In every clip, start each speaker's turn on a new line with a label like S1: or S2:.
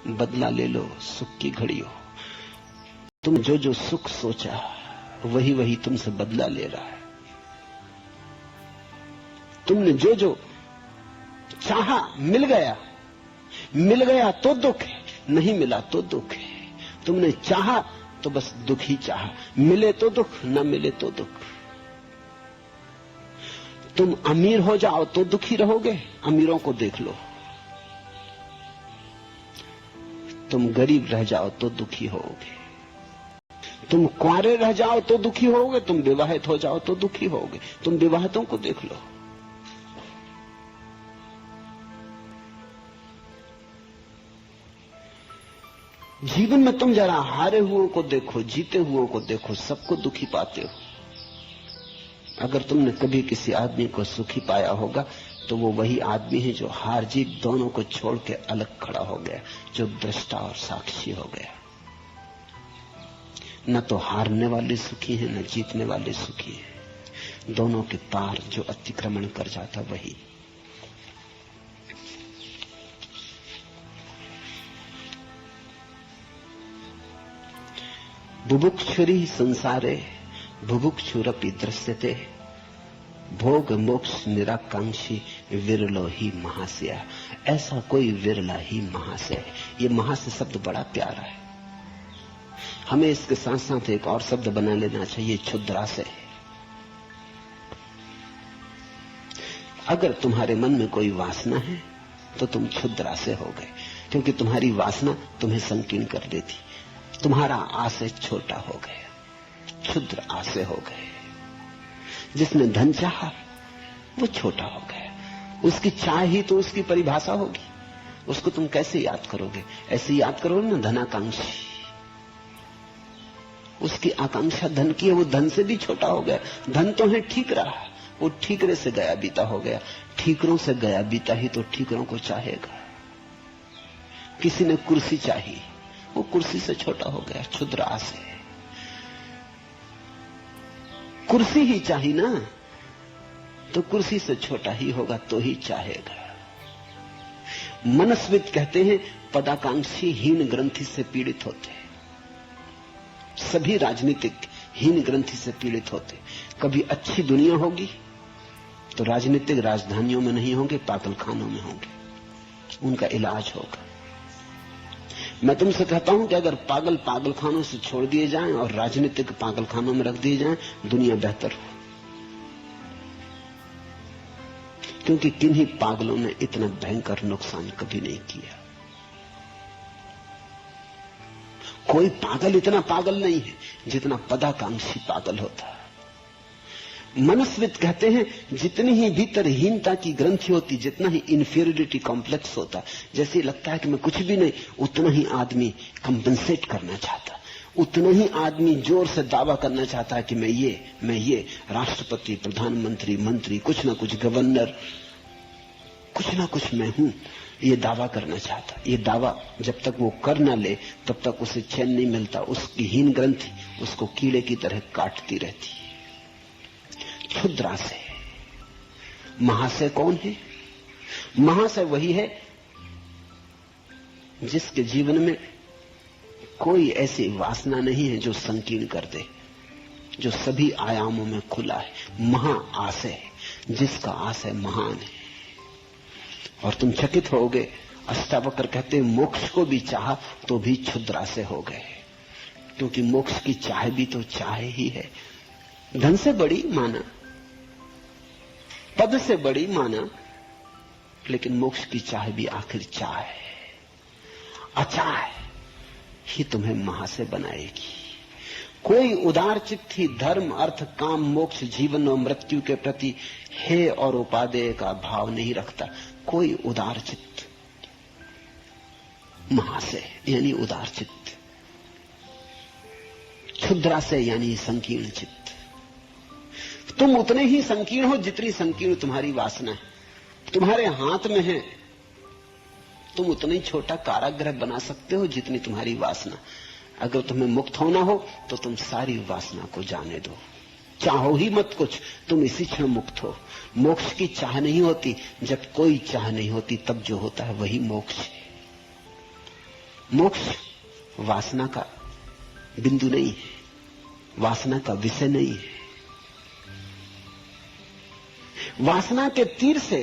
S1: बदला ले लो, सुख की घड़ी हो। तुम जो जो सुख सोचा वही वही तुमसे बदला ले रहा है। तुमने जो जो चाहा मिल गया तो दुख है, नहीं मिला तो दुख है। तुमने चाहा तो बस दुख ही चाहा, मिले तो दुख, न मिले तो दुख। तुम अमीर हो जाओ तो दुखी रहोगे, अमीरों को देख लो। तुम गरीब रह जाओ तो दुखी होगे। तुम कुंवारे रह जाओ तो दुखी होगे, तुम विवाहित हो जाओ तो दुखी होगे। तुम विवाहितों को देख लो। जीवन में तुम जरा हारे हुओं को देखो, जीते हुओं को देखो, सबको दुखी पाते हो। अगर तुमने कभी किसी आदमी को सुखी पाया होगा तो वो वही आदमी है जो हार जीत दोनों को छोड़ के अलग खड़ा हो गया, जो दृष्टा और साक्षी हो गया। न तो हारने वाले सुखी हैं, न जीतने वाले सुखी हैं। दोनों के पार जो अतिक्रमण कर जाता वही। बुभुक्षुरी संसारे बुभुक्षुरपि दृश्यते, भोग मोक्ष निराकांक्षी विरलो ही महाशय। ऐसा कोई विरला ही महाशय है। ये महाशय शब्द बड़ा प्यारा है। हमें इसके साथ साथ एक और शब्द बना लेना चाहिए, क्षुद्राशय। अगर तुम्हारे मन में कोई वासना है तो तुम क्षुद्राशय हो गए, क्योंकि तुम्हारी वासना तुम्हें संकीर्ण कर देती। तुम्हारा आशय छोटा हो गया, क्षुद्र आशय हो गए। जिसने धन चाहा वो छोटा हो गया। उसकी चाह ही तो उसकी परिभाषा होगी। उसको तुम कैसे याद करोगे? ऐसे याद करोगे ना, धनाकांक्षी। उसकी आकांक्षा धन की है, वो धन से भी छोटा हो गया। धन तो है ठीक रहा, वो ठीकरे से गया बीता हो गया। ठीकरों से गया बीता ही तो ठीकरों को चाहेगा। किसी ने कुर्सी चाहिए, वो कुर्सी से छोटा हो गया, क्षुद्र आशय। कुर्सी ही चाहिए ना, तो कुर्सी से छोटा ही होगा तो ही चाहेगा। मनस्विद कहते हैं पदाकांक्षी हीन ग्रंथि से पीड़ित होते। सभी राजनीतिक हीन ग्रंथि से पीड़ित होते। कभी अच्छी दुनिया होगी तो राजनीतिक राजधानियों में नहीं होंगे, पागलखानों में होंगे, उनका इलाज होगा। मैं तुमसे कहता हूं कि अगर पागल पागलखानों से छोड़ दिए जाएं और राजनीतिक पागलखानों में रख दिए जाएं, दुनिया बेहतर हो। क्योंकि किन्हीं पागलों ने इतना भयंकर नुकसान कभी नहीं किया। कोई पागल इतना पागल नहीं है जितना पदाकांक्षी पागल होता है। मनस्विद कहते हैं जितनी ही भीतर हीनता की ग्रंथि होती, जितना ही इंफीरियरिटी कॉम्प्लेक्स होता, जैसे लगता है कि मैं कुछ भी नहीं, उतना ही आदमी कंपेंसेट करना चाहता, उतना ही आदमी जोर से दावा करना चाहता है कि मैं ये राष्ट्रपति, प्रधानमंत्री, मंत्री, कुछ ना कुछ गवर्नर, कुछ ना कुछ मैं हूं, ये दावा करना चाहता। ये दावा जब तक वो कर ना ले तब तक उसे चैन नहीं मिलता। उसकी हीन ग्रंथि उसको कीड़े की तरह काटती रहती। क्षुद्राशय। महाशय कौन है? महाशय वही है जिसके जीवन में कोई ऐसी वासना नहीं है जो संकीर्ण कर दे, जो सभी आयामों में खुला है। महाआशय, जिसका आशय महान है। और तुम चकित होगे, अष्टावक्र कहते हैं मोक्ष को भी चाहा तो भी क्षुद्राशय हो गए, क्योंकि मोक्ष की चाह भी तो चाह ही है। धन से बड़ी माना, पद से बड़ी माना, लेकिन मोक्ष की चाह भी आखिर चाह है। अचाह ही तुम्हें महाशय बनाएगी। कोई उदार चित्त ही धर्म, अर्थ, काम, मोक्ष, जीवन और मृत्यु के प्रति हे और उपादेय का भाव नहीं रखता। कोई उदार चित्त महाशय यानी उदार चित्त, क्षुद्राशय यानी संकीर्ण चित्त। तुम उतने ही संकीर्ण हो जितनी संकीर्ण तुम्हारी वासना है। तुम्हारे हाथ में है, तुम उतना ही छोटा कारागृह बना सकते हो जितनी तुम्हारी वासना। अगर तुम्हें मुक्त होना हो तो तुम सारी वासना को जाने दो, चाहो ही मत कुछ, तुम इसी क्षण मुक्त हो। मोक्ष की चाह नहीं होती, जब कोई चाह नहीं होती तब जो होता है वही मोक्ष है। मोक्ष वासना का बिंदु नहीं है, वासना का विषय नहीं है। वासना के तीर से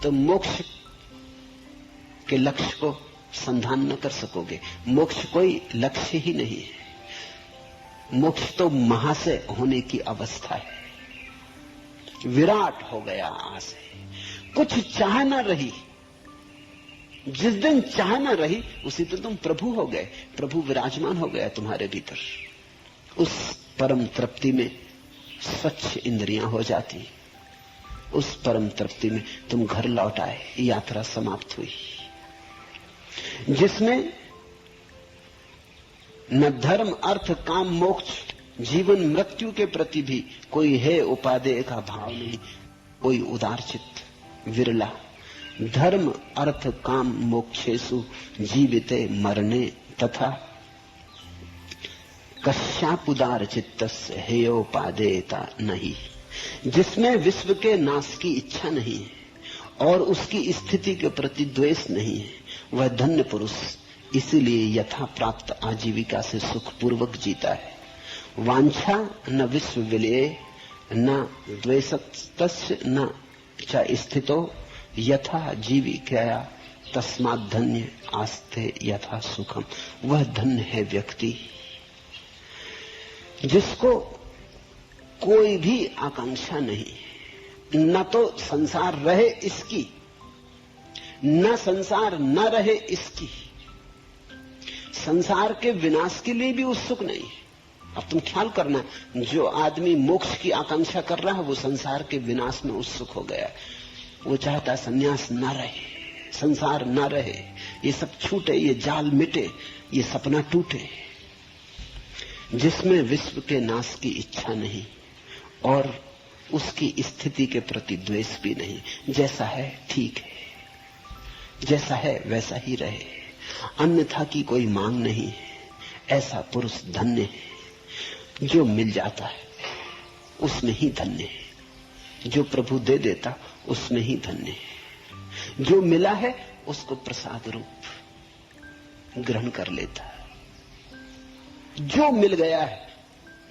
S1: तो मोक्ष के लक्ष्य को संधान न कर सकोगे। मोक्ष कोई लक्ष्य ही नहीं है। मोक्ष तो महाशय होने की अवस्था है। विराट हो गया आशय, कुछ चाह न रही। जिस दिन चाह न रही उसी दिन तुम प्रभु हो गए। प्रभु विराजमान हो गया तुम्हारे भीतर। उस परम तृप्ति में स्वच्छ इंद्रियां हो जाती। उस परम तृप्ति में तुम घर लौट आए। यात्रा समाप्त हुई, जिसमें न धर्म अर्थ काम मोक्ष जीवन मृत्यु के प्रति भी कोई है उपादेय का भाव नहीं, कोई उदार चित्त विरला। धर्म अर्थ काम मोक्षेषु जीविते मरणे तथा कश्यापुदार चित्तस्य हेयोपादेयता नहीं। जिसमें विश्व के नाश की इच्छा नहीं है और उसकी स्थिति के प्रति द्वेष नहीं है, वह धन्य पुरुष इसीलिए यथा प्राप्त आजीविका से सुखपूर्वक जीता है। वांछा न विश्व विलये न द्वेषस्य न च स्थितो यथा जीविकया तस्मात् धन्य आस्ते यथा सुखम। वह धन्य है व्यक्ति जिसको कोई भी आकांक्षा नहीं, न तो संसार रहे इसकी, न संसार न रहे इसकी। संसार के विनाश के लिए भी उत्सुक नहीं। अब तुम ख्याल करना, जो आदमी मोक्ष की आकांक्षा कर रहा है वो संसार के विनाश में उत्सुक हो गया। वो चाहता सन्यास न रहे, संसार न रहे, ये सब छूटे, ये जाल मिटे, ये सपना टूटे। जिसमें विश्व के नाश की इच्छा नहीं और उसकी स्थिति के प्रति द्वेष भी नहीं। जैसा है ठीक है, जैसा है वैसा ही रहे, अन्यथा की कोई मांग नहीं है। ऐसा पुरुष धन्य है। जो मिल जाता है उसमें ही धन्य है। जो प्रभु दे देता उसमें ही धन्य है। जो मिला है उसको प्रसाद रूप ग्रहण कर लेता है। जो मिल गया है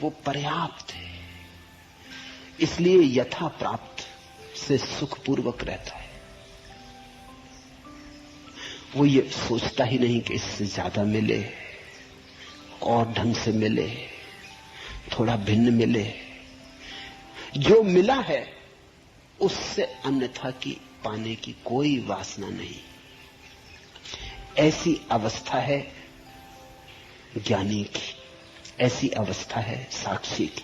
S1: वो पर्याप्त है, इसलिए यथा प्राप्त से सुखपूर्वक रहता है। वो ये सोचता ही नहीं कि इससे ज्यादा मिले, और ढंग से मिले, थोड़ा भिन्न मिले। जो मिला है उससे अन्यथा की पाने की कोई वासना नहीं। ऐसी अवस्था है ज्ञानी की, ऐसी अवस्था है साक्षी की।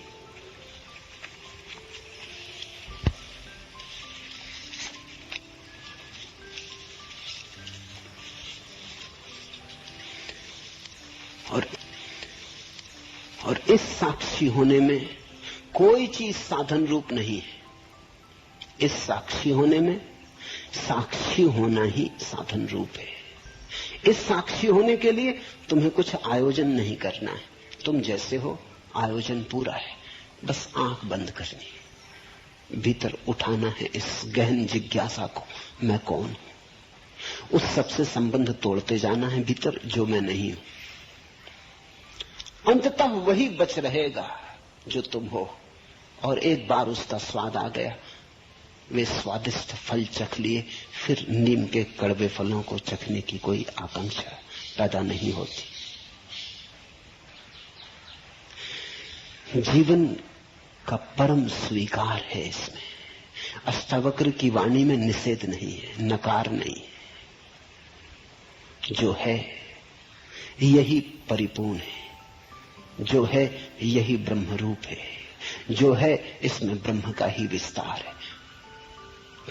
S1: और इस साक्षी होने में कोई चीज साधन रूप नहीं है। इस साक्षी होने में साक्षी होना ही साधन रूप है। इस साक्षी होने के लिए तुम्हें कुछ आयोजन नहीं करना है। तुम जैसे हो आयोजन पूरा है, बस आंख बंद करनी है, भीतर उठाना है इस गहन जिज्ञासा को, मैं कौन हूं। उस सबसे संबंध तोड़ते जाना है भीतर जो मैं नहीं हूं। अंततः वही बच रहेगा जो तुम हो। और एक बार उसका स्वाद आ गया, वे स्वादिष्ट फल चख लिए, फिर नीम के कड़वे फलों को चखने की कोई आकांक्षा पैदा नहीं होती। जीवन का परम स्वीकार है इसमें। अष्टावक्र की वाणी में निषेध नहीं है, नकार नहीं है। जो है यही परिपूर्ण है, जो है यही ब्रह्म रूप है, जो है इसमें ब्रह्म का ही विस्तार है।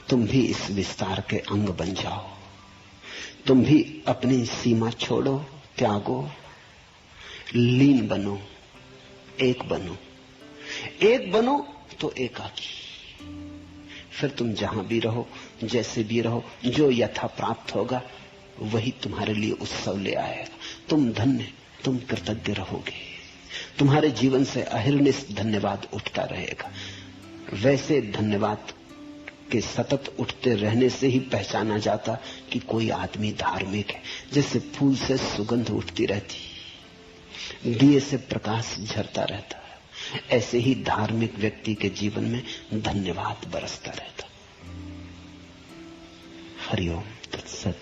S1: तुम भी इस विस्तार के अंग बन जाओ। तुम भी अपनी सीमा छोड़ो, त्यागो, लीन बनो, एक बनो। एक बनो तो एकाकी। फिर तुम जहां भी रहो, जैसे भी रहो, जो यथा प्राप्त होगा वही तुम्हारे लिए उत्सव ले आएगा। तुम धन्य, तुम कृतज्ञ रहोगे। तुम्हारे जीवन से अहिर्निश धन्यवाद उठता रहेगा। वैसे धन्यवाद के सतत उठते रहने से ही पहचाना जाता कि कोई आदमी धार्मिक है। जैसे फूल से सुगंध उठती रहती, दिए से प्रकाश झरता रहता है, ऐसे ही धार्मिक व्यक्ति के जीवन में धन्यवाद बरसता रहता। हरिओम तत्सत।